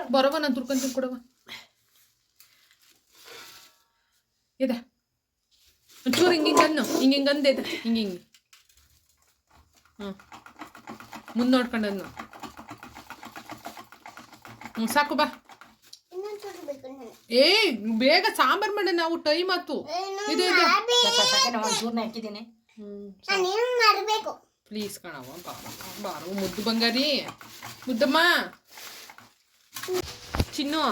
ಬರವ ನಾನು ತುರ್ಕೊಂತೀನಿ ಕೊಡವ ಇದೆ ಒಂಚೂರು ಹಿಂಗಿಂಗನ್ನು ಹಿಂಗಿಂಗಂದೆ ಹಿಂಗಿಂಗೆ ಮುಂದೆ ನೋಡ್ಕೊಂಡನ್ನು ಸಾಕು ಬಾ ಏ ಬೇಗ ಸಾಂಬಾರ್ ಮಾಡ ನಾವು ಟೈಮ್ ಆಯ್ತು ಇದು ಹಾಕಿದ್ದೀನಿ ಪ್ಲೀಸ್ ಕಣವ ಬಾರು ಮುದ್ದು ಬಂಗಾರಿ ಮುದ್ದಮ್ಮ ಚಿನ್ನು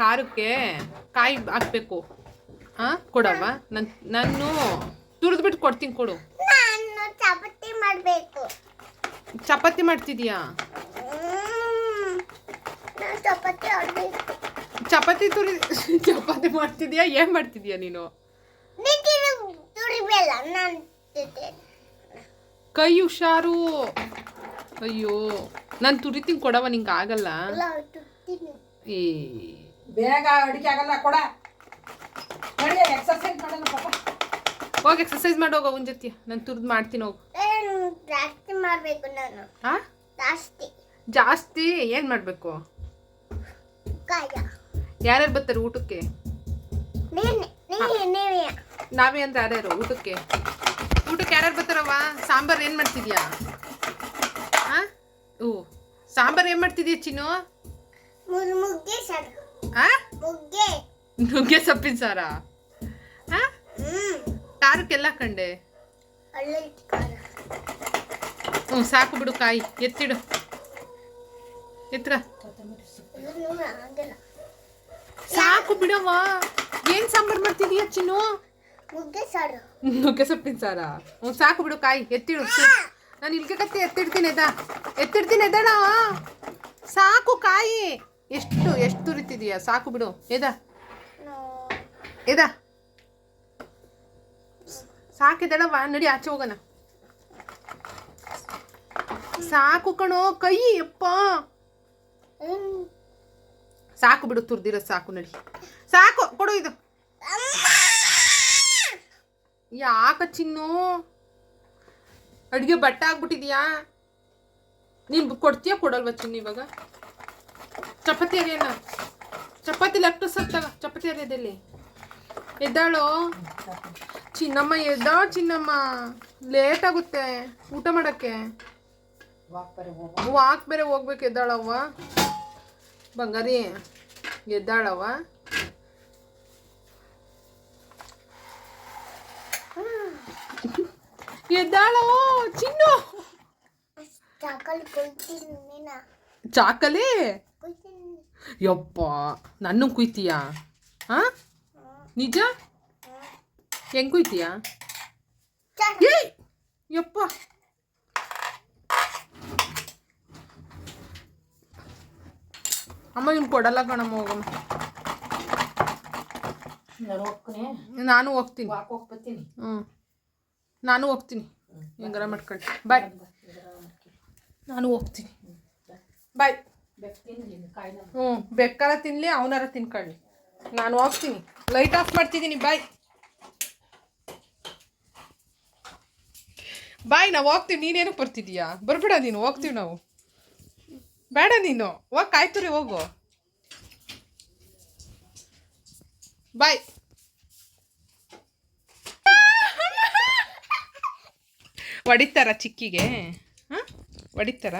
ಖಾರಕ್ಕೆ ಕಾಯಿ ಹಾಕ್ಬೇಕು ಕೊಡವ ನಾನು ತುರಿದ್ಬಿಟ್ಟು ಕೊಡ್ತೀನಿ ಕೊಡು ಚಪಾತಿ ಮಾಡಬೇಕು ಚಪಾತಿ ಮಾಡ್ತಿದ್ಯಾ ಚಪಾತಿ ಚಪಾತಿ ಮಾಡ್ತಿದ್ಯಾ ಏನ್ ಮಾಡ್ತಿದ್ಯಾ ನೀನು ಕೈ ಹುಷಾರು ಅಯ್ಯೋ ನಾನು ತುರಿತೀನಿ ಕೊಡವ ನಿಂಗೆ ಆಗಲ್ಲ ಏ ಬೇಗ ಅಡಿಕೆ ಆಗಲ್ಲ ಕೊಡ ಎಕ್ಸರ್ಸೈಸ್ ಮಾಡೋಣ ಪಾಪ ಹೋಗಿ ಎಕ್ಸರ್ಸೈಸ್ ಮಾಡೋಗ ಅವನ ಜೊತೆ ನಾನು ತುರ್ದು ಮಾಡ್ತೀನಿ ಹೋಗು ಜಾಸ್ತಿ ಮಾಡಬೇಕು ನಾನು ಜಾಸ್ತಿ ಏನು ಮಾಡಬೇಕು ಯಾರ್ಯಾರು ಬರ್ತಾರೆ ಊಟಕ್ಕೆ ನಾವೇ ಅಂದ್ರೆ ಯಾರ್ಯಾರು ಊಟಕ್ಕೆ ಯಾರ್ಯಾರು ಬರ್ತಾರವ್ವ ಸಾಂಬಾರ್ ಏನು ಮಾಡ್ತಿದ್ಯಾ ಓ ಸಾಂಬಾರ್ ಏನು ಮಾಡ್ತಿದ್ಯಾ ಚಿನ್ನು ನುಗ್ಗೆ ಸೊಪ್ಪಿನ ಸಾರ ಖಾರಕ್ಕೆಲ್ಲ ಕಂಡೆ ಸಾಕು ಬಿಡು ಕಾಯಿ ಎತ್ತಿಡು ಎತ್ತರ ಸಾಕು ಬಿಡವ್ವ ಏನ್ ಸಾಂಬಾರ್ ಮಾಡ್ತಿದೀಯ ಚಿನ್ನು ನುಗ್ಗೆ ಸೊಪ್ಪಿನ ಸಾರ ಸಾಕು ಬಿಡು ಕಾಯಿ ಎತ್ತಿಡು ನಾನು ಇಲ್ಕೆ ಕತ್ತಿ ಎತ್ತಿಡ್ತೀನಿ ಎದಣ ಸಾಕು ಕಾಯಿ ಎಷ್ಟು ತುರಿತಿದೀಯ ಸಾಕು ಬಿಡು ಎದ ಸಾಕಿದಳವ್ವ ನಡಿ ಆಚೆ ಹೋಗೋಣ ಸಾಕು ಕಣೋ ಕೈ ಅಪ್ಪ ಸಾಕು ಬಿಡು ತುರ್ದಿರ ಸಾಕು ನಡಿ ಸಾಕು ಕೊಡು ಇದು ಯಾಕ ಚಿನ್ನು ಅಡುಗೆ ಬಟ್ಟೆ ಆಗ್ಬಿಟ್ಟಿದ್ಯಾ ನೀನು ಕೊಡ್ತೀಯಾ ಕೊಡಲ್ವ ಚಿನ್ನು ಇವಾಗ ಚಪಾತಿ ಅರಿಯೋಣ ಚಪಾತಿ ಲೆಫ್ಟ್ ಸತ್ತಾಗ ಚಪಾತಿ ಅರಿಯೋದಲ್ಲಿ ಎದ್ದಾಳು ಚಿನ್ನಮ್ಮ ಚಿನ್ನಮ್ಮ ಲೇಟ್ ಆಗುತ್ತೆ ಊಟ ಮಾಡಕ್ಕೆ ವಾಕ್ ಬೇರೆ ಹೋಗ್ಬೇಕು ಎದ್ದಾಳವ್ವ ಬಂಗಾರಿ ಎದ್ದಾಳವ್ವ ಎದ್ದಾಳೋ ಚಿನ್ನು ಚಾಕಲಿ ಯಪ್ಪ ನನ್ನ ಕುಯ್ತೀಯಾ ನಿಜ ಹೆಂಗ್ ಕುಯ್ತೀಯಾ ಏಯ್ ಯಪ್ಪ ಅಮ್ಮ ಇವ್ನು ಕೊಡಲ್ಲ ಕಣಮ್ಮ ಹೋಗಮ್ಮ ನಾನು ಹೋಗ್ತೀನಿ ನಾನು ಹೋಗ್ತೀನಿ ಹೆಂಗಾರ ಮಾಡ್ಕೊಳ್ಳಿ ಬಾಯ್ ನಾನು ಹೋಗ್ತೀನಿ ಬಾಯ್ ಬೆಕ್ಕಾರ ತಿನ್ಲಿ ಅವನಾರ ತಿನ್ಕೊಳ್ಳಿ ನಾನು ಹೋಗ್ತೀನಿ ಲೈಟ್ ಆಫ್ ಮಾಡ್ತಿದ್ದೀನಿ ಬಾಯ್ ನಾವು ಹೋಗ್ತೀವಿ ನೀನೇನಕ್ಕೆ ಬರ್ತಿದೀಯಾ ಬರ್ಬೇಡ ನೀನು ಹೋಗ್ತೀವಿ ನಾವು ಬೇಡ ನೀನು ಹೋಗಿ ಕಾಯ್ತುರಿ ಹೋಗು ಬಾಯ್ ಹೊಡಿತಾರ ಚಿಕ್ಕಿಗೆ ಹೊಡಿತಾರ